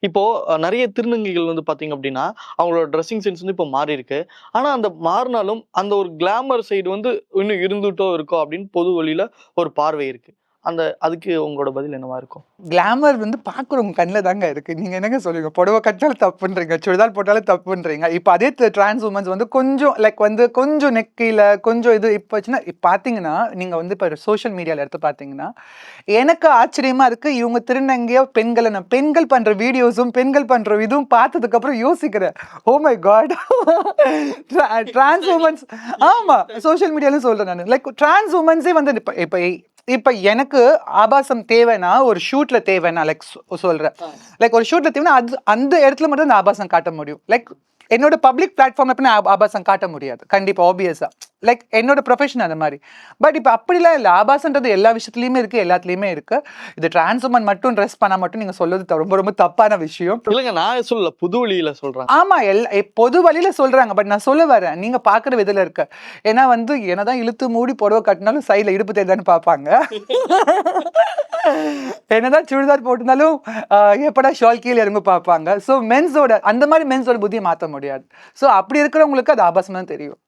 இப்போ நெறைய திருநங்கைகள் வந்து பார்த்தீங்க அப்டின்னா, அவங்களோட ட்ரெஸ்ஸிங் சென்ஸ் வந்து இப்போ மாறியிருக்கு. ஆனா அந்த மாறுனாலும், அந்த ஒரு கிளாமர் சைடு வந்து இன்னும் இருந்துட்டோ இருக்கோ அப்டின்னு பொது வழியில ஒரு பார்வை இருக்கு. அதுக்கு உங்களோட பதில் என்னவா இருக்கும்? கிளாமர் வந்து பார்க்குறவங்க கண்ல தாங்க இருக்கு. நீங்க என்னங்க சொல்லுவீங்க? புடவ கட்டினாலும் தப்புன்றீங்க. சுடிதார் போட்டாலும் தப்புன்றீங்க. இப்ப அதே டிரான்ஸ் வுமன்ஸ் வந்து கொஞ்சம் லைக் வந்து கொஞ்சம் நெக் கீழ கொஞ்சம் இது இப்ப வச்சுன்னா இப்ப பார்த்தீங்கன்னா, நீங்க வந்து இப்ப சோசியல் மீடியால எடுத்து பார்த்தீங்கன்னா, எனக்கு ஆச்சரியமா இருக்கு. இவங்க திருநங்கையா பெண்கள் பண்ற வீடியோஸும், பெண்கள் பண்ற இதுவும் பார்த்ததுக்கு அப்புறம் யோசிக்கிறேன். Oh my god! Trans women's ஆமா. சோசியல் மீடியாலயும் சொல்றேன் நானு. லைக் டிரான்ஸ் வுமன்ஸே வந்து இப்ப இப்ப இப்ப எனக்கு ஆபாசம் தேவைன்னா, ஒரு ஷூட்ல தேவைன்னா லைக் சொல்றேன். லைக் ஒரு ஷூட்ல தேவைன்னா, அந்த இடத்துல மட்டும் நான் ஆபாசம் காட்ட முடியும். லைக் என்னோட பப்ளிக் பிளாட்ஃபார்ம்ல போய் நான் ஆபாசம் காட்ட முடியாது. கண்டிப்பா ஆப்வியஸா. லைக் என்னோட ப்ரொஃபஷன் அந்த மாரி. பட் இப்ப அப்படிலாம் இல்ல. ஆபாசம்ன்றது எல்லா விஷயத்துலயுமே இருக்கு, எல்லாத்துலயுமே இருக்கு. இது டிரான்ஸ் வுமன் மட்டும் ட்ரெஸ் பண்ணா மட்டும் நீங்க சொல்றது ரொம்ப ரொம்ப தப்பான விஷயம். இல்லங்க நான் சொல்லல. புது வழியில சொல்றேன். ஆமா. பொது வழியில சொல்றாங்க. பட் நான் சொல்ல வரேன். நீங்க பார்க்குற விதத்துல இருக்கு. ஏன்னா வந்து என்னதான் இழுத்து மூடி புடவ கட்டினாலும் சைடுல இடுப்பு தெரியுதான்னு பார்ப்பாங்க. என்னதான் சுடிதார் போட்டிருந்தாலும் எப்படா ஷால் கீழ இறங்கும் பார்ப்பாங்க. ஸோ அந்த மாரி மென்ஸோட புத்திய மாத்த முடியாது. ஸோ அப்படி இருக்கிறவங்களுக்கு அது ஆபாசமா தான் தெரியும்.